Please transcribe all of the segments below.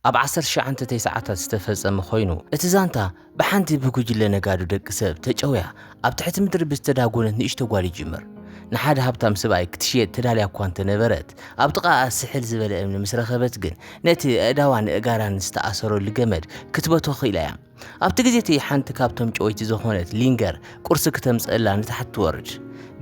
ኣብ 19 ሰዓታት ዝተፈጸመ ኮይኑ እቲ ዛንታ ብሓንቲ ብጉጅለ ነጋዶ ደቂ ሰብ ተጨውያ ኣብ ትሕቲ ምድሪ ብዝተዳጎነት ንእሽቶ ጓል ይጅምር ንሓደ ሃብታም ሰብኣይ ክትሽየጥ ተዳልያ እኳ እንተነበረት ኣብ ጥቓኣ ስሕል ዝበለ እምኒ ምስ ረኸበት ግን ነቲ ኣእዳዋን እጋራን ዝተኣሰረሉ ገመድ ክትበቶ ኽኢላ እያ ኣብቲ ግዜ እቲ ሓንቲ ካብቶም ጨወይቲ ዝኾነት ሊንገር ቁርሲ ከተምፅአላ ንታሕቲ ትወርድ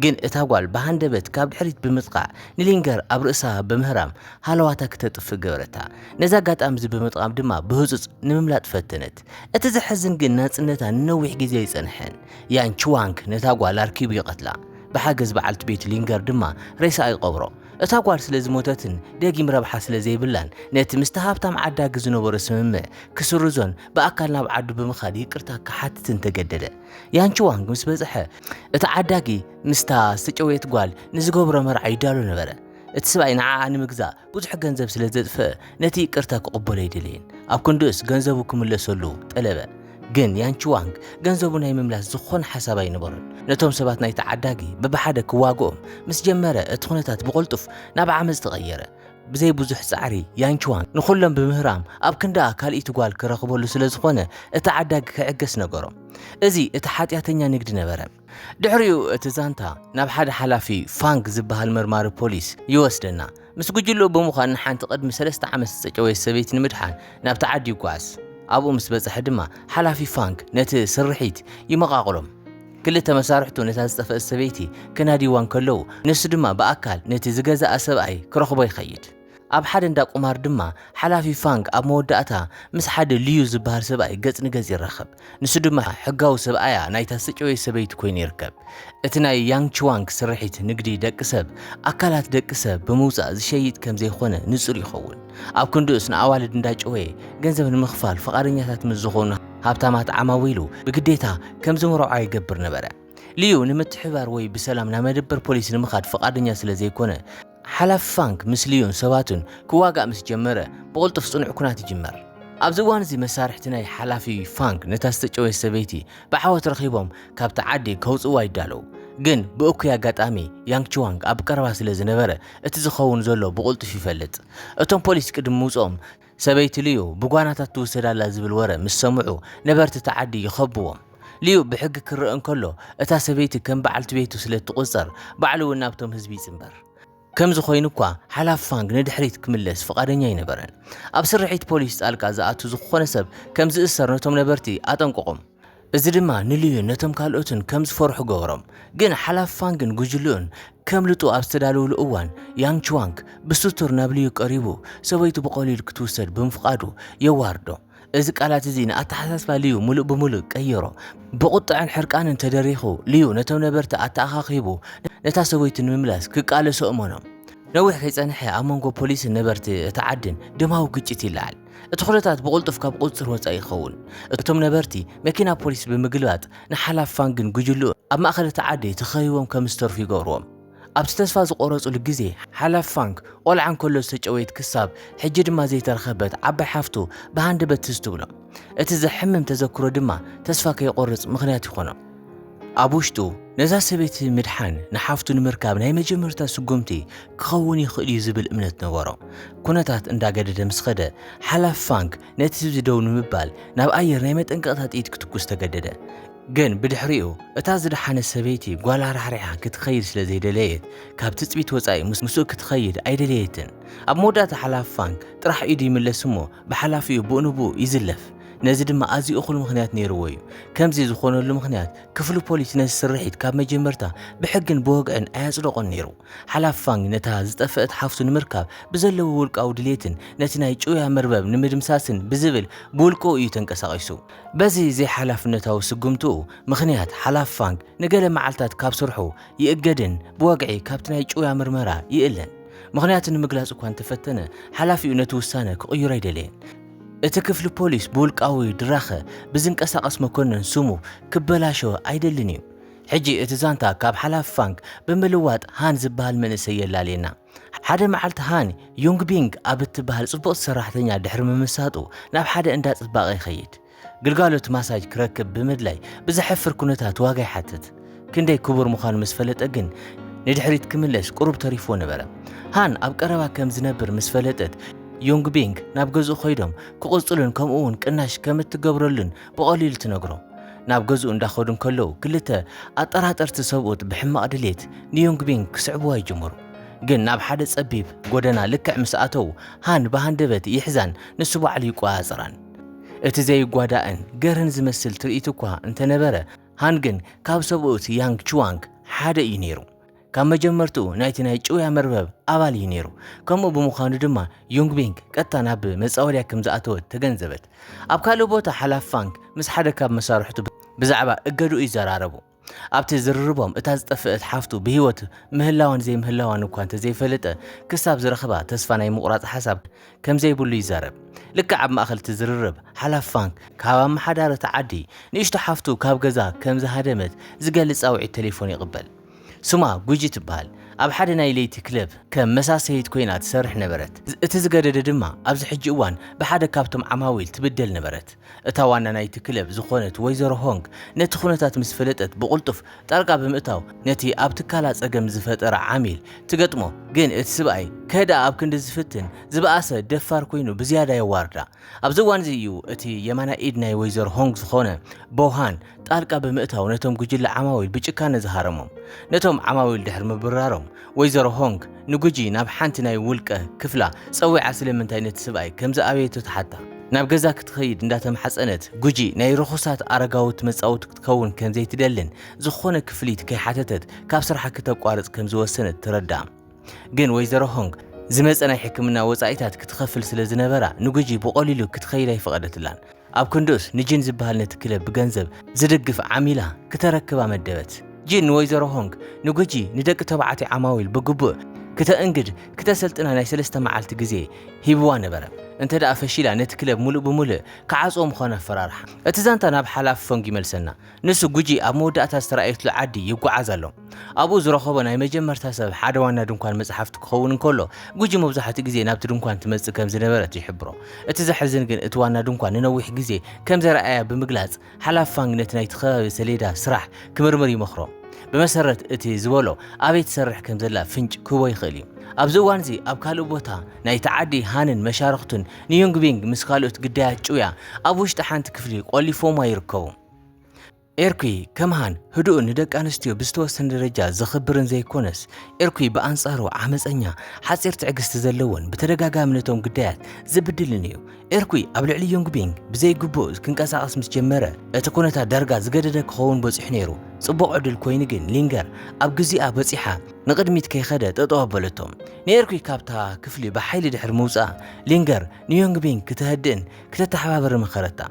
ግን እታ ጓል ብሃንደበት ካብ ድሕሪት ብምጥቃዕ ንሊንገር ኣብ ርእሳ በምህራም ሃለዋታ ክተጥፍእ ገበረታ ነዛ ኣጋጣሚ እዚ ብምጥቃም ድማ ብህፁፅ ንምምላጥ ፈተነት እቲ ዝሕዝን ግን ናጽነታ ንነዊሕ ግዜ ይጸንሐን ያን ቹዋንግ ነታ ጓል ኣርኪቡ ይቐትላ ብሓገዝ በዓልቲ ቤት ሊንገር ድማ ሬሳ ይቐብሮ እታ ጓል ስለ ዝሞተትን ደጊም ረብሓ ስለ ዘይብላን ነቲ ምስቲ ሃብታም ዓዳጊ ዝነበረ ስምምዕ ክስርዞን ብኣካል ናብ ዓዱ ብምኻድ ይቅርታ ክሓትትን ተገደደ ያንቺዋንግ ምስ በጽሐ እቲ ዓዳጊ ምስታ ዝተጨወየት ጓል ንዝገብሮ መርዓ ይዳሎ ነበረ እቲ ሰብኣይ ንዓኣ ንምግዛእ ብዙሕ ገንዘብ ስለ ዘጥፍአ ነቲ ይቅርታ ክቕበሎ ይደልየን ኣብ ክንድኡስ ገንዘቡ ክምለሰሉ ጠለበ ግን ያንቺዋንግ ገንዘቡ ናይ ምምላስ ዝኾነ ሓሳብ ኣይነበሮን ነቶም ሰባት ናይቲ ዓዳጊ በብሓደ ክዋግኦም ምስ ጀመረ እቲ ኩነታት ብቕልጡፍ ናብ ዓመፅ ተቐየረ ብዘይ ብዙሕ ጻዕሪ ያንቺዋንግ ንኹሎም ብምህራም ኣብ ክንደኣ ካልኢት ጓል ክረኽበሉ ስለ ዝኾነ እቲ ዓዳጊ ክዕገስ ነገሮም እዚ እቲ ሓጢያተኛ ንግዲ ነበረ ድሕሪኡ እቲ ዛንታ ናብ ሓደ ሓላፊ ፋንግ ዝበሃል መርማሪ ፖሊስ ይወስደና ምስ ጉጅሉ ብምዃን ንሓንቲ ቅድሚ 3 ዓመት ዝተጨወየት ሰበይቲ ንምድሓን ናብቲ ዓዲ ይጓዓዝ ኣብኡ ምስ በጽሐ ድማ ሓላፊ ፋንግ ነቲ ስርሒት ይመቓቕሎም ክልተ መሳርሕቱ ነታ ዝጠፍአት ሰበይቲ ከናዲዋን ከለዉ ንሱ ድማ ብኣካል ነቲ ዝገዛእ ሰብኣይ ክረኽቦ ይኸይድ ኣብ ሓደ እንዳ ቁማር ድማ ሓላፊ ፋንግ ኣብ መወዳእታ ምስ ሓደ ልዩ ዝበሃል ሰብኣይ ገጽ ንገጽ ይራኸብ ንሱ ድማ ሕጋዊ ሰብኣያ ናይታ ዝተጨወየት ሰበይቲ ኮይኑ ይርከብ እቲ ናይ ያንቺዋንግ ስርሒት ንግዲ ደቂ ሰብ ኣካላት ደቂ ሰብ ብምውፃእ ዝሸይጥ ከም ዘይኾነ ንጹር ይኸውን ኣብ ክንድኡስ ንኣዋልድ እንዳጨወየ ገንዘብ ንምኽፋል ፈቃደኛታት ምስ ዝኾኑ ሃብታማት ዓማዊሉ ብግዴታ ከም ዝምርዖ ይገብር ነበረ ልዩ ንምትሕባር ወይ ብሰላም ናብ መደበር ፖሊስ ንምኻድ ፈቃደኛ ስለ ዘይኮነ ሓላፊ ፋንግ ምስ ልዩን ሰባቱን ክዋጋእ ምስ ጀመረ ብቕልጡፍ ጽኑዕ ኩናት ይጅመር ኣብዚ እዋን እዚ መሳርሕቲ ናይ ሓላፊ ፋንግ ነታ ዝተጨወየት ሰበይቲ ብዓወት ረኺቦም ካብቲ ዓዲ ከውፅዋ ይዳለዉ ግን ብእኩይ ኣጋጣሚ ያንቺዋንግ ኣብ ቀረባ ስለ ዝነበረ እቲ ዝኸውን ዘሎ ብቕልጡፍ ይፈልጥ እቶም ፖሊስ ቅድሚ ምውፅኦም ሰበይቲ ልዩ ብጓናታት ትውሰዳላ ዝብል ወረ ምስ ሰምዑ ነበርቲ ተዓዲ ይኸብዎም ልዩ ብሕጊ ክርአ እንከሎ እታ ሰበይቲ ከም በዓልቲ ቤቱ ስለ ትቁፀር ባዕሉ እውን ናብቶም ህዝቢ ይጽምበር ከምዚ ኮይኑ እኳ ሓላፊ ፋንግ ንድሕሪት ክምለስ ፈቃደኛ ይነበረን ኣብ ስርሒት ፖሊስ ጣልቃ ዝኣቱ ዝኾነ ሰብ ከም ዝእሰር ነቶም ነበርቲ ኣጠንቅቖም እዚ ድማ ንልዩ ነቶም ካልኦትን ከም ዝፈርሑ ገበሮም ግን ሓላፊ ፋንግን ጉጅሉን ከምልጡ ኣብ ዝተዳለወሉ እዋን ያንቺዋንግ ብስቱር ናብ ልዩ ቀሪቡ ሰበይቱ ብቐሊሉ ክትውሰድ ብምፍቃዱ የዋርዶ እዚ ቃላት እዚ ንኣተሓሳስባ ልዩ ሙሉእ ብምሉእ ቀይሮ ብቁጥዕን ሕርቃንን ተደሪኹ ልዩ ነቶም ነበርቲ ኣተኣኻኺቡ ነታ ሰበይቲ ንምምላስ ክቃለሶ እሞኖም ነዊሕ ከይጸንሐ ኣብ መንጎ ፖሊስን ነበርቲ እቲ ዓድን ደማዊ ግጭት ይለዓል እቲ ኩነታት ብቕልጡፍ ካብ ቁፅር ወፃኢ ይኸውን እቶም ነበርቲ መኪና ፖሊስ ብምግልባጥ ንሓላፊ ፋንግን ጉጅሉን ኣብ ማእኸል እቲ ዓዲ ተኸቢቦም ከም ዝተርፉ ይገብርዎም ኣብ ተስፋ ዝቆረጹሉ ግዜ ሓላፊ ፋንግ ቆልዓን ከሎ ዝተጨወየት ክሳብ ሕጂ ድማ ዘይተረኸበት ዓባይ ሓፍቱ ብሃንደበት ትዝትብሎም እቲ ዘሕምም ተዘክሮ ድማ ተስፋ ከይቆርጽ ምኽንያት ይኾኖም ኣብ ውሽጡ ነዛ ሰበይቲ ምድሓን ንሓፍቱ ንምርካብ ናይ መጀመርታ ስጉምቲ ክኸውን ይኽእል እዩ ዝብል እምነት ነበሮ ኩነታት እንዳገደደ ምስ ኸደ ሓላፊ ፋንግ ነቲ ህዝቢ ደው ንምባል ናብ ኣየር ናይ መጠንቀቕታ ጥይት ክትኩስ ተገደደ ግን ብድሕሪኡ እታ ዝድሓነ ሰበይቲ ጓል ራሕሪሓ ክትኸይድ ስለ ዘይደለየት ካብ ትፅቢት ወፃኢ ምስኡ ክትኸይድ ኣይደለየትን ኣብ መወዳእታ ሓላፊ ፋንግ ጥራሕ ኢዱ ይምለስ እሞ ብሓላፊኡ ብኡንብኡ ይዝለፍ ነዚ ድማ ኣዝዩ እኹል ምኽንያት ነይርዎ እዩ ከምዚ ዝኾነሉ ምኽንያት ክፍሉ ፖሊስ ነዚ ስርሒት ካብ መጀመርታ ብሕግን ብወግዕን ኣያጽድቖን ነይሩ ሓላፊ ፋንግ ነታ ዝጠፍአት ሓፍቱ ንምርካብ ብዘለዎ ውልቃዊ ድሌትን ነቲ ናይ ጭውያ መርበብ ንምድምሳስን ብዝብል ብውልቅኡ እዩ ተንቀሳቒሱ በዚ ዘይሓላፍነታዊ ስጉምትኡ ምኽንያት ሓላፊ ፋንግ ንገለ መዓልታት ካብ ስርሑ ይእገድን ብወግዒ ካብቲ ናይ ጭውያ ምርመራ ይእለን ምኽንያት ንምግላጽ እኳ እንተፈተነ ሓላፊኡ ነቲ ውሳነ ክቕይሮ ኣይደለየን እቲ ክፍሊ ፖሊስ ብውልቃዊ ድራኸ ብዝንቀሳቐስ መኮንን ስሙ ክበላሾ ኣይደልን እዩ ሕጂ እቲ ዛንታ ካብ ሓላፊ ፋንግ ብምልዋጥ ሃን ዝበሃል መንእሰይ የላልየና ሓደ መዓልቲ ሃን ዩንግቢንግ ኣብ እትበሃል ጽቡቕ ሰራሕተኛ ድሕሪ ምምሳጡ ናብ ሓደ እንዳ ጽባቐ ይኸይድ ግልጋሎት ማሳጅ ክረክብ ብምድላይ ብዘሕፍር ኩነታት ዋጋ ይሓትት ክንደይ ክቡር ምዃኑ ምስ ፈለጠ ግን ንድሕሪት ክምለስ ቁሩብ ተሪፍዎ ነበረ ሃን ኣብ ቀረባ ከም ዝነብር ምስ ፈለጠት ዮንግ ቢንግ ናብ ገዝኡ ኸይዶም ክቕፅሉን ከምኡውን ቅናሽ ከም እትገብረሉን ብቐሊሉ ትነግሮም። ናብ ገዝኡ እንዳኸዱን ከለዉ ክልተ ኣጠራጠርቲ ሰብኡት ብሕማቕ ድሌት ንዮንግ ቢንግ ክስዕብዋ ይጅመሩ። ግን ናብ ሓደ ጸቢብ ጎደና ልክዕ ምስ ኣተዉ ሃን ብሃንደበት ይሕዛን ንሱ ባዕሉ ይቋፀራን። እቲ ዘይጓዳእን ገርን ዝመስል ትርኢት እኳ እንተነበረ ሃን ግን ካብ ሰብኡት ያንግ ቹዋንግ ሓደ እዩ ነይሩ። ካብ መጀመርትኡ ናይቲ ናይ ጭውያ መርበብ ኣባል እዩ ነይሩ። ከምኡ ብምዃኑ ድማ ዮንግ ቢንግ ቀጥታ ናብ መጻወልያ ከም ዝኣተወት ተገንዘበት። ኣብ ካልእ ቦታ ሓላፍ ፋንግ ምስ ሓደ ካብ መሳርሕቱ ብዛዕባ እገዱ ይዘራረቡ። ኣብቲ ዝርርቦም እታ ዝጠፍአት ሓፍቱ ብሂወት ምህላዋን ዘይምህላዋን እኳ እንተዘይፈለጠ ክሳብ ዝረኸባ ተስፋ ናይ ምቑራፅ ሓሳብ ከም ዘይብሉ ይዛረብ። ልክዕ ኣብ ማእኸል እቲ ዝርርብ ሓላፍ ፋንግ ካብ ኣመሓዳሪ ዓዲ ንእሽቶ ሓፍቱ ካብ ገዛ ከም ዝሃደመት ዝገልጽ ጻውዒት ቴሌፎን ይቕበል። ስማ ጉጂ ትበሃል። ኣብ ሓደ ናይ ለይቲ ክለብ ከም መሳሰይት ኮይና ትሰርሕ ነበረት። እቲ ዝገደደ ድማ ኣብዚ ሕጂ እዋን ብሓደ ካብቶም ዓማዊል ትብደል ነበረት። እታ ዋና ናይቲ ክለብ ዝኾነት ወይዘሮ ሆንግ ነቲ ኩነታት ምስ ፈለጠት ብቕልጡፍ ጣልቃ ብምእታው ነቲ ኣብ ትካላ ጸገም ዝፈጠረ ዓሚል ትገጥሞ። ግን እቲ ሰብኣይ ከዳ ኣብ ክንዲ ዝፍትን ዝበኣሰ ደፋር ኮይኑ ብዝያዳ የዋርዳ። ኣብዚ እዋን እዚ እዩ እቲ የማና ኢድ ናይ ወይዘሮ ሆንግ ዝኾነ ቦሃን ጣልቃ ብምእታው ነቶም ጉጅለ ዓማዊል ብጭካነ ዝሃረሞም። ነቶም ዓማዊል ድሕሪ ምብራሮም ወይዘሮ ሆንግ ንጉጂ ናብ ሓንቲ ናይ ውልቀ ክፍላ ጸዊዓ ስለምንታይ ነቲ ሰብኣይ ከም ዝኣበየቶ ተሓታ። ናብ ገዛ ክትኸይድ እንዳተማሓፀነት ጉጂ ናይ ርኹሳት ኣረጋውት መጻወት ክትከውን ከም ዘይትደልን ዝኾነ ክፍሊት ከይሓተተት ካብ ስርሓ ከተቋርጽ ከም ዝወሰነት ትረዳእ። ግን ወይዘሮ ሆንግ ዝመፀ ናይ ሕክምና ወጻኢታት ክትኸፍል ስለ ዝነበራ ንጉጂ ብቐሊሉ ክትኸይድ ኣይፈቐደትላን። ኣብ ክንዱስ ንጂን ዝበሃል ነቲ ክለብ ብገንዘብ ዝድግፍ ዓሚላ ክተረክባ መደበት። ጂን ንወይዘሮ ሆንግ ንጉጂ ንደቂ ተባዕትዮ ዓማዊል ብግቡእ ክተእንግድ ክተሰልጥና ናይ 3 መዓልቲ ግዜ ሂብዋ ነበረ። እንተ ደኣ ፈሺላ ነቲ ክለብ ሙሉእ ብምሉእ ክዓጽኦ ምኾነ ኣፈራርሓ። እቲ ዛንታ ናብ ሓላፍ ፎንግ ይመልሰና። ንሱ ጉጂ ኣብ መወዳእታ ዝተረኣየትሉ ዓዲ ይጓዓዝ ኣሎ። ኣብኡ ዝረኸቦ ናይ መጀመርታ ሰብ ሓደ ዋና ድንኳን መጽሓፍቲ ክኸውን እንከሎ ጉጂ መብዛሕትኡ ግዜ ናብቲ ድንኳን ትመጽእ ከም ዝነበረት ይሕብሮ። እቲ ዘሕዝን ግን እቲ ዋና ድንኳን ንነዊሕ ግዜ ከም ዘረኣያ ብምግላጽ ሓላፍ ፋንግ ነቲ ናይቲ ከባቢ ሰሌዳ ስራሕ ክምርምር ይመኽሮ። ብመሰረት እቲ ዝበሎ ኣበይ ትሰርሕ ከም ዘላ ፍንጭ ክህቦ ይኽእል እዩ። ኣብዚ እዋን እዚ ኣብ ካልእ ቦታ ናይ ተዓዲ ሃንን መሻርክቱን ንዮንግ ቢንግ ምስ ካልኦት ግዳያት ጭውያ ኣብ ውሽጢ ሓንቲ ክፍሊ ቆሊፎማ ይርከቡ። ኤርኩይ ከም ሃን ህዱእ ንደቂ ኣንስትዮ ብዝተወሰነ ደረጃ ዘኽብርን ዘይኮነስ ኤርኩይ ብኣንጻሩ ዓመፀኛ ሓፂር ትዕግስቲ ዘለዎን ብተደጋጋሚ ነቶም ግዳያት ዝብድልን እዩ። ኤርኩይ ኣብ ልዕሊ ዮንግ ቢንግ ብዘይግቡእ ክንቀሳቐስ ምስ ጀመረ እቲ ኩነታት ዳርጋ ዝገደደ ክኸውን በፂሑ ነይሩ። ጽቡቕ ዕድል ኮይኑ ግን ሊንገር ኣብ ግዜኣ በፂሓ ንቕድሚት ከይኸደ ጠጠው ኣበለቶም። ንኤርኩይ ካብታ ክፍሊ ብሓይሊ ድሕሪ ምውፃእ ሊንገር ንዮንግ ቢንግ ክትህድእን ክተተሓባበር መኸረታ።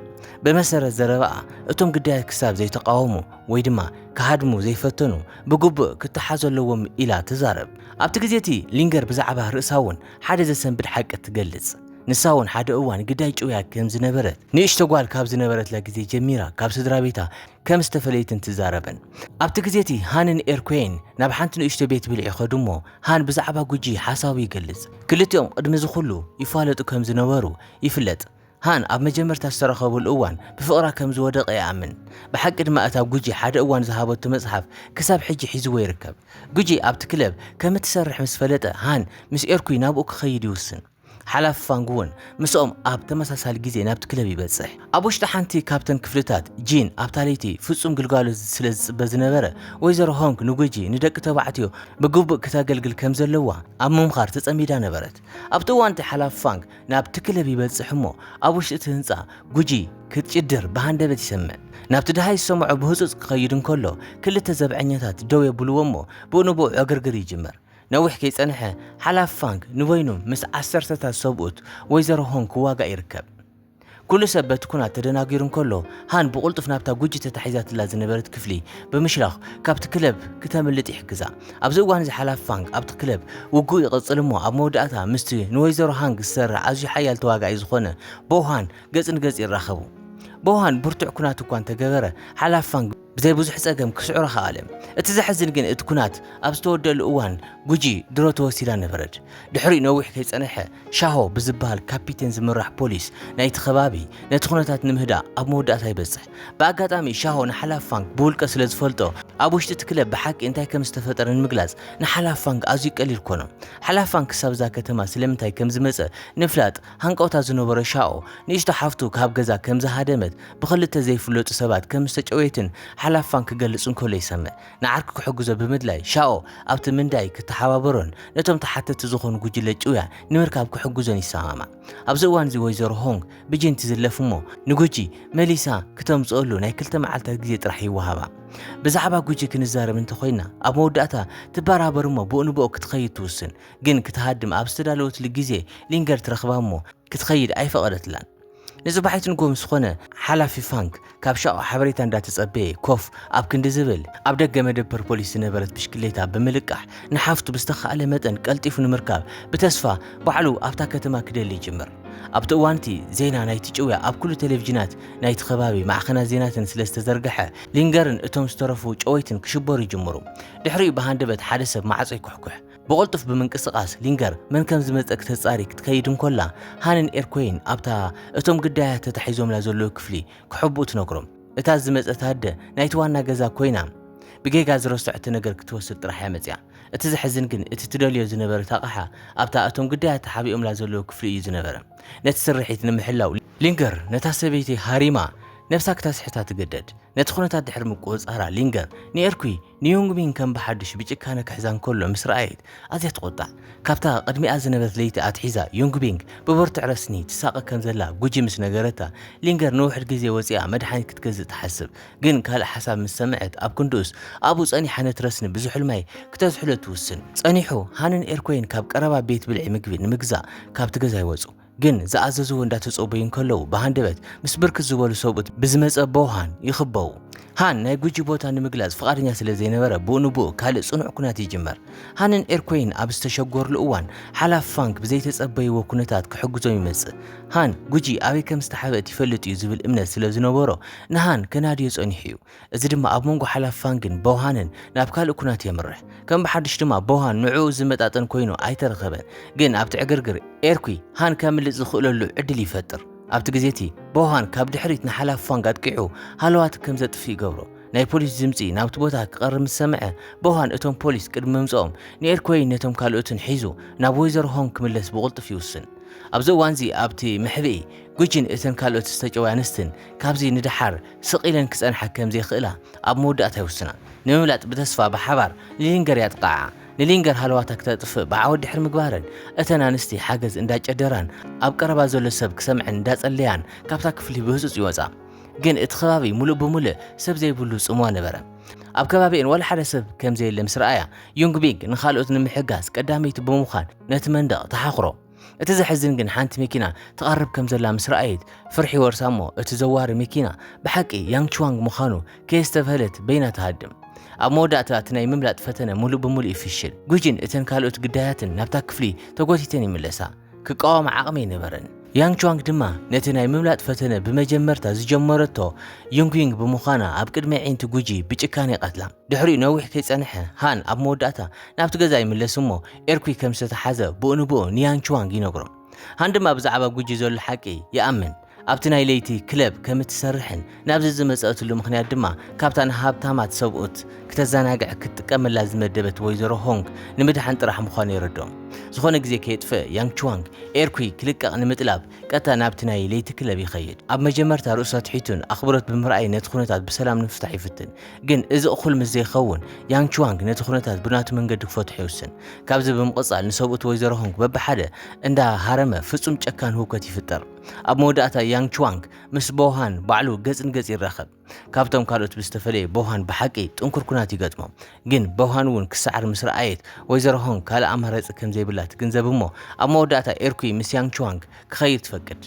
በመሰረት ዘረባኣ እቶም ግዳያት ክሳብ ዘይተቃወሙ ወይ ድማ ካሃድሙ ዘይፈተኑ ብግቡእ ክትሓዘለዎም ኢላ ትዛረብ። ኣብቲ ግዜቲ ሊንገር ብዛዕባ ርእሳውን ሓደ ዘሰንብድ ሓቂ ትገልጽ። ንሳውን ሓደ እዋን ግዳይ ጭውያ ከም ዝነበረት ንእሽቶ ጓል ካብ ዝነበረትላ ግዜ ጀሚራ ካብ ስድራ ቤታ ከም ዝተፈለየትን ትዛረበን። ኣብቲ ግዜቲ ሃንን ኤርኩይን ናብ ሓንቲ ንእሽቶ ቤት ብልዒ ኸዱሞ ሃን ብዛዕባ ጉጂ ሓሳቡ ይገልጽ። ክልቲኦም ቅድሚ ዝኹሉ ይፋለጡ ከም ዝነበሩ ይፍለጥ። ሃን ኣብ መጀመርታ ዝተረኸቡሉ እዋን ብፍቕራ ከም ዝወደቐ ይኣምን። ብሓቂ ድማ እታ ጉጂ ሓደ እዋን ዝሃበቶ መጽሓፍ ክሳብ ሕጂ ሒዝዎ ይርከብ። ጉጂ ኣብቲ ክለብ ከም እትሰርሕ ምስ ፈለጠ ሃን ምስ ኤርኩይ ናብኡ ክኸይድ ይውስን። ሓላፍ ፋንግ እውን ምስኦም ኣብ ተመሳሳሊ ግዜ ናብቲ ክለብ ይበጽሕ። ኣብ ውሽጢ ሓንቲ ካብተን ክፍልታት ጂን ኣብታ ለይቲ ፍጹም ግልጋሎት ስለ ዝጽበ ዝነበረ ወይዘሮ ሆንግ ንጉጂ ንደቂ ተባዕትዮ ብግቡእ ክተገልግል ከም ዘለዋ ኣብ ምምኻር ተጸሚዳ ነበረት። ኣብቲ እዋን እቲ ሓላፍ ፋንግ ናብቲ ክለብ ይበጽሕ እሞ ኣብ ውሽጢ እቲ ህንጻ ጉጂ ክትጭድር ብሃንደበት ይሰምዕ። ናብቲ ድሃይ ዝሰምዖ ብህፁፅ ክኸይድ እንከሎ ክልተ ዘብዐኛታት ደው የብልዎ እሞ ብኡንብኡ ዕግርግር ይጅመር። ነዊሕ ከይጸንሐ ሓላፍ ፋንግ ንበይኑ ምስ 10 ሰብኡት ወይዘሮ ሆንግ ክዋጋእ ይርከብ። ኩሉ ሰብ በቲ ኩናት ተደናጊሩ እንከሎ ሃን ብቕልጡፍ ናብታ ጉጂ ተታሒዛትላ ዝነበረት ክፍሊ ብምሽላኽ ካብቲ ክለብ ክተምልጥ ይሕግዛ። ኣብዚ እዋን እዚ ሓላፍ ፋንግ ኣብቲ ክለብ ውጉእ ይቕጽል እሞ ኣብ መወዳእታ ምስቲ ንወይዘሮ ሃንግ ዝሰርሕ ኣዝዩ ሓያል ተዋጋኢ ዝኾነ ቦሃን ገጽ ንገጽ ይራኸቡ። ቦሃን ብርቱዕ ኩናት እኳ እንተገበረ ሓላፍ ፋንግ بزي بزح صقم كسعره خالم اتزحزن جن اتكونات ابستود الاوان جوجي دروتو سيلا نبرد دحري نوح كيصنحه شاهو بزبال كابيتن زمرح بوليس نايت خبابي نتخونتات نمهدا اب موداتا يبصح باغاطامي شاهو نحلاف فانك بولقه سلازفلطو ابوشت تكلب بحق انتي كم استفطر المغلاز نحلاف فانك ازي قليل كونم حلاف فانك سبزا كتما سلمتاي كم زمص نفلات هانقوتا زنبره شاو نيشتو حفتو كاب غزا كم زهادمت بخلت زيفلوط سبات كم استچويتن حلاف فانك قلصن كل يسمع نعرك كحجزه بمدلاي شاو ابت منداي كتحابرون نتم تحتت زخون جوجله ጭوያ نمركاب كحجزن يسامع ابزوان زي ويزر هونغ بجنت زلفمو نغوجي مليسا كتمصلو ناي كلته معلتا غزي طرح يوهبا بزعبا غوجي كنزارب انت خوينا اب موداتا تبارابرمو بونبو كتخيد توسن ግን كتهادم ابستدالوت لغزي لينجر ترخبامو كتخيد اي فقدتلان نزبحيت نقوم سخونه حلافي فانك كابشاو حبريتا እንዳተጸበየ ኮፍ ኣብ ክንዲ ዝብል ኣብ ደገ መደበር ፖሊስ ነበረት ብሽክሌታ ብምልቃሕ ንሓፍቱ ብዝተኻለ መጠን ቀልጢፉ ንምርካብ ብተስፋ ባዕሉ ኣብታ ከተማ ክደሊ ይጅምር ኣብቲ እዋንቲ ዜና ናይቲ ጭውያ ኣብ ኩሉ ቴሌቪዥናት ናይቲ ከባቢ ማዕኸናት ዜናትን ስለዝተዘርግሐ ሊንገርን እቶም ዝተረፉ ጨወይትን ክሽበሩ ይጅምሩ ድሕሪኡ በሃንደበት ሓደ ሰብ ማዕጾ ይኩሕኩሕ بقولتف بمنقسقاس لينجر من كم زمتك تصاريك تكيدن كلها هانن ايركوين ابتا اتم قدايا تتحيزوم لازولو كفلي كحبو تنقرم اتا زمت هاده نايت وانا غزا كوينا بيغا زرستعت نجر كتوسد راح يمصيا اتزحزن كن اتتدليو زنبر تاقحا ابتا اتم قدايا تحابيوم لازولو كفلي يزنبر نتسرحيت نمحلاو لينجر نتاسبيتي هاريما نفسك تاسحتا تجدد نتخونتا دحر مقوز ارا لينجر نيركوي نيونغمين كم بحدش بيجكانه كحزان كله مسرعيد ازي تقطع كابتا قدمي ازنبت ليت اتحيزا يونغبينغ ببرت عرسني تساق كم زلا جوجي مس نغرتا لينجر نوح غزي وصيا مدحان كتكز تحسب جن كال حساب مسمعت اب كندوس ابو صني حنت رسن بزحل ماي كتزحل توسن صنيحو هانن ايركوين كاب قربا بيت بلعي مغبي نمغزا كاب تغزا يوصو ግን ዝኣዘዙ እንዳተጾበዩን ከለው በሃንደበት ምስ ብርክ ዝበሉ ሰውት ብዝመጸ ቦሃን ይኽበው ሃን ናይ ጉጂ ቦታ ንምግላጽ ፍቃደኛ ስለ ዘይነበረ ቦኑቦ ካል ጽኑዕ ኩናት ይጅመር ሃንን ኤርኮይን ኣብ ዝተሸጎርሉ እዋን ሓላፍ ፋንክ ብዘይ ተጸበይዎ ኩነታት ክሕግዞም ይመጽእ ሃን ጉጂ ኣበይ ከም ዝተሓበጥ ይፈልጥ እዩ ዝብል እምነት ስለ ዝነበሮ ንሃን ከናድዮ ጸኒሑ እዩ እዚ ድማ ኣብ መንጎ ሓላፍ ፋንክን ቦሃንን ናብ ካልእ ኩናት የምርሕ ከም በሓድሽ ድማ ቦሃን ንዑ ዝመጣጠን ኮይኑ ኣይተረኸበን ግን ኣብ ትዕግርግር ኤርኩይ ሃን ከምልጽ ዝኽእለሉ ዕድል ይፈጥር ኣብቲ ግዜቲ ቦሃን ካብ ድሕሪት ንሓላፍ ፋንክ ኣጥቂዑ ሃለዋት ከም ዘጥፊ ይገብሮ ናይ ፖሊስ ዝምጺ ናብቲ ቦታ ክቐርብ ሰምዐ ቦሃን እቶም ፖሊስ ቅድሚ ምምጾም ንኤርኮይን ነቶም ካልኦትን ሒዙ ናብ ወይዘሮ ሆንግ ክምለስ ብቕልጡፍ ይውስን ኣብዚ እዋንዚ ኣብቲ ምሕብኢ ጉጂን እተን ካልኦት ዝተጨወያ ኣንስትን ካብዚ ንድሓር ስቒለን ክጸንሓ ከም ዘይኽእላ ኣብ መወዳእታ ይውስና ንምምላጥ ብተስፋ ብሓባር ሊንገር ያጥቃዓ ንሊንገር ሃለዋታ ክተጥፍእ ብዓወት ድሕሪ ምግባረን እተን ኣንስቲ ሓገዝ እንዳጨደራን ኣብ ቀረባ ዘሎ ሰብ ክሰምዕን እንዳጸለያን ካብታ ክፍሊ ብህጹጽ ይወጻ ግን እቲ ከባቢ ሙሉእ ብሙሉእ ሰብ ዘይብሉ ጽምዋ ነበረ ኣብ ከባቢን ወላ ሓደ ሰብ ከም ዘየለ ምስ ረኣያ ዩንግቢንግ ንኻልኦት ንምሕጋዝ ቀዳመይቲ ብምዃን ነቲ መንደቕ ተሓኽሮ እቲ ዘሕዝን ግን ሓንቲ መኪና ተቐርብ ከም ዘላ ምስ ረኣየት ፍርሒ ወርሳሞ እቲ ዘዋሪ መኪና ብሓቂ ያንግ ቹዋንግ ምዃኑ ከየስተብህለት በይና ተሃድም ኣብ መወዳእታ እቲ ናይ ምምላጥ ፈተነ ሙሉእ ብሙሉእ ይፍሽል ጉጂን እተን ካልኦት ግዳያትን ናብታ ክፍሊ ተጎቲተን ይምለሳ ክቃወም ዓቕሚ ነበረን ያንግ ቹዋንግ ድማ ነቲ ናይ ምምላጥ ፈተነ ብመጀመርታ ዝጀመረቶ ዩንግዊንግ ብምዃና ኣብ ቅድሚ ዒንቲ ጉጂ ብጭካኔ ቀትላ ድሕሪኡ ነዊሕ ከይጸንሐ ሃን ኣብ መወዳእታ ናብቲ ገዛ ይምለስ እሞ ኤርኩይ ከም ዝተሓዘ ብኡንብኡ ንያንግ ቹዋንግ ይነግሮም ሃን ድማ ብዛዕባ ጉጂ ዘሎ ሓቂ ይኣምን ኣብቲ ናይ ለይቲ ክለብ ከም እትሰርሕን ናብዚ ዝመጸእትሉ ምኽንያት ድማ ካብታ ንሃብታማት ሰብኡት ክተዘናግዕ ክትጥቀመላ ዝመደበት ወይዘሮ ሆንግ ንምድሓን ጥራሕ ምዃኑ ይረድኦም ዝኾነ ግዜ ከየጥፍእ ያንግ ቹዋንግ ኤርኩይ ክልቀቕ ንምጥላብ ቀጥታ ናብቲ ናይ ለይቲ ክለብ ይኸይድ ኣብ መጀመርታ ርእሳ ትሒቱን ኣኽብሮት ብምርኣይ ነቲ ኩነታት ብሰላም ንምፍታሕ ይፍትን ግን እዚ እኹል ምስ ዘይኸውን ያንግ ቹዋንግ ነቲ ኩነታት ብናቱ መንገዲ ክፈትሖ ይውስን ካብዚ ብምቕጻል ንሰብኡት ወይዘሮ ሆንግ በብሓደ እንዳሃረመ ፍጹም ጨካን ህውከት ይፍጠር ኣብ መወዳእታ ያንግ ቹዋንግ ምስ ቦሃን ባዕሉ ገጽን ገጽ ይራኸብ ካብቶም ካልኦት ብዝተፈለየ ቦሃን ብሓቂ ጥንኩር ኩናት ይገጥሞም ግን ቦሃን እውን ክሳዕር ምስ ረኣየት ወይዘሮ ሆንግ ካልእ ኣማራፂ ከም ዘይብላ ትግንዘብ እሞ ኣብ መወዳእታ ኤርኩይ ምስ ያንግ ቹዋንግ ክኸይድ ትፈቅድ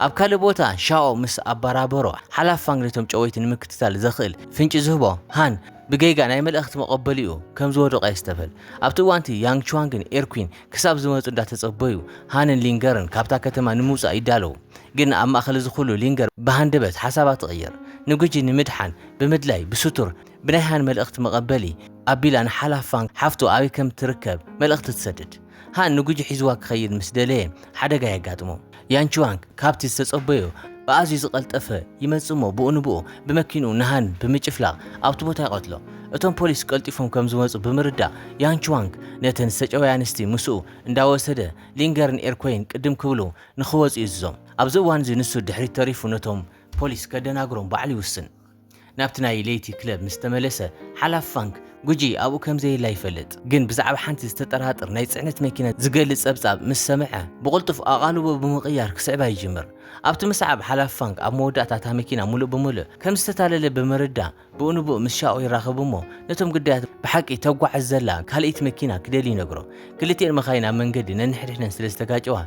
ኣብ ካልእ ቦታ ሻኦ ምስ ኣባራበሮ ሓላፍ ፋንክ ነቶም ጨወይቲ ንምክትታል ዘኽእል ፍንጭ ዝህቦ ሃን ብገይጋ ናይ መልእኽቲ መቐበሊኡ ከም ዝወደቐ ይስተፈል ኣብቲ እዋንቲ ያንግ ቹዋንግን ኤርኩይን ክሳብ ዝመፁ እንዳተጸበዩ ሃንን ሊንገርን ካብታ ከተማ ንምውፃእ ይዳለዉ ግን ኣብ ማእኸል ዝኹሉ ሊንገር ብሃንደበት ሓሳባ ትቕይር ንጉጂ ንምድሓን ብምድላይ ብስቱር ብናይሃን መልእኽቲ መቐበሊ ኣቢላ ንሓላፍ ፋንክ ሓፍቱ ኣበይ ከም ትርከብ መልእኽቲ ትሰድድ ሃን ንጉጂ ሒዝዋ ክኸይድ ምስ ደለየ ሓደጋ የጋጥሞ ያንቺዋንግ ካብቲ ዝተጸበዮ ብኣዝዩ ዝቐልጠፈ ይመጽሞ ብኡንብኡ ብመኪኑ ንሃን ብምጭፍላቕ ኣብቲ ቦታ ይቐትሎ እቶም ፖሊስ ቀልጢፎም ከም ዝመጹ ብምርዳእ ያንቺዋንግ ነተን ዝተጨወያ ኣንስቲ ምስኡ እንዳወሰደ ሊንገርን ኤርኮይን ቅድም ክብሉ ንኽወፁ ይዝዞም ኣብዚ እዋን እዚ ንሱ ድሕሪት ተሪፉ ነቶም ፖሊስ ከደናግሮም ባዕሉ ይውስን ናብቲ ናይ ለይቲ ክለብ ምስ ተመለሰ ሓላፍ ፋንክ ጉጂ ኣብኡ ከም ዘይላ ይፈልጥ ግን ብዛዕባ ሓንቲ ዝተጠራጥር ናይ ጽዕነት መኪና ዝገልጽ ጸብጻብ ምስ ሰምዐ ብቕልጡፍ ኣቓልቦ ብምቕያር ክስዕባ ይጅምር ኣብቲ መስዓብ ሓላፍ ፋንክ ኣብ መወዳእታ እታ መኪና ሙሉእ ብምሉእ ከም ዝተታለለ ብምርዳእ ብኡንብኡ ምስ ሻኡ ይራኸቡ እሞ ነቶም ጉዳያት ብሓቂ ተጓዓዝ ዘላ ካልኢት መኪና ክደሊ ይነግሮ ክልቲአን መኻይን ኣብ መንገዲ ነንሕድሕደን ስለ ዝተጋጨዋ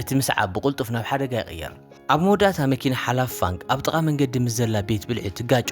እቲ መስዓብ ብቕልጡፍ ናብ ሓደጋ ይቕየር ኣብ መወዳእታ መኪና ሓላፍ ፋንክ ኣብ ጥቓ መንገዲ ምስ ዘላ ቤት ብልዒ ትጋጮ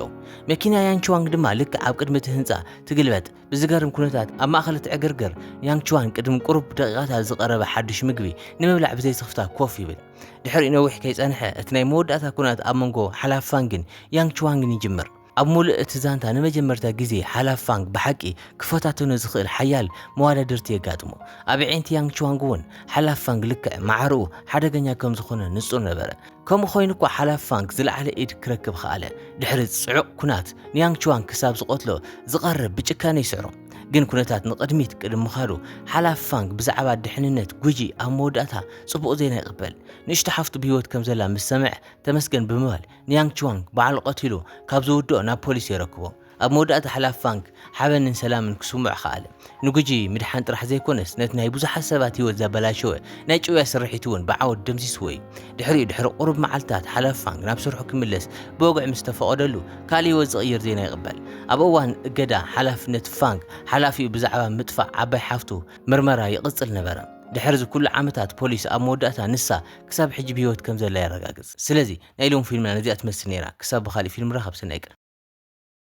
መኪና ያንቺዋንግ ድማ ልክዕ ኣብ ቅድሚ እቲ ህንጻ ትግልበጥ ብዝገርም ኩነታት ኣብ ማእኸል ትዕግርግር ያንቺዋንግ ቅድሚ ቁሩብ ደቂቓታት ዝቐረበ ሓድሽ ምግቢ ንምብላዕ ብዘይስኽፍታ ኮፍ ይብል ድሕሪኡ ነዊሕ ከይጸንሐ እቲ ናይ መወዳእታ ኩነታት ኣብ መንጎ ሓላፍ ፋንግን ያንቺዋንግን ይጅምር ኣብ ሙሉእ እቲ ዛንታ ንመጀመርታ ግዜ ሓላፍ ፋንግ ብሓቂ ክፈታተኖ ዝኽእል ሓያል መዋዳድርቲ የጋጥሞ ኣብ ዒንቲ ያንቺዋንግ እውን ሓላፍ ፋንግ ልክዕ ማዕርኡ ሓደገኛ ከም ዝኾነ ንጹር ነበረ ከምኡ ኮይኑ እኳ ሓላፍ ፋንግ ዝለዓለ ኢድ ክረክብ ከኣለ ድሕሪ ጽዑቕ ኩናት ንያንቺዋንግ ክሳብ ዝቆትሎ ዝቐርብ ብጭካነ ይስዕሮ ግን ኩነታት ንቕድሚት ቅድም ምኻዱ ሓላፍ ፋንግ ብዛዕባ ድሕንነት ጉጂ ኣብ መወዳእታ ጽቡቕ ዜና ይቕበል ንእሽቶ ሓፍቱ ብሂወት ከም ዘላ ምስ ሰምዐ ተመስገን ብምባል ንያንቺዋንግ በዓል ቀቲሉ ካብ ዝውድኦ ናብ ፖሊስ ይረክቦ ኣብ መወዳእታ ሓላፍ ፋንግ ሓበንን ሰላምን ክስምዖ ከኣለ ንጉጂ ምድሓን ጥራሕ ዘይኮነስ ነቲ ናይ ብዙሓት ሰባት ሂወት ዘበላሸወ ናይ ጭውያ ስርሒት እውን ብዓወት ደምሲስዎ እዩ ድሕሪኡ ድሕሪ ቁሩብ መዓልትታት ሓላፍ ፋንግ ናብ ስርሑ ክምለስ ብወግዒ ምስ ተፈቐደሉ ካልእ ሂወት ዝቕይር ዜና ይቕበል ኣብ እዋን እገዳ ሓላፍነት ፋንግ ሓላፊኡ ብዛዕባ ምጥፋእ ዓባይ ሓፍቱ ምርመራ ይቕጽል ነበረ ድሕሪ ኩሉ ዓመታት ፖሊስ ኣብ መወዳእታ ንሳ ክሳብ ሕጂ ብሂወት ከም ዘላ የረጋግጽ ስለዚ ናይ ሎም ፊልምና ነዚኣ ትመስል ነይራ ክሳብ ብኻልእ ፊልም ረኸብ ሰናይ ቀን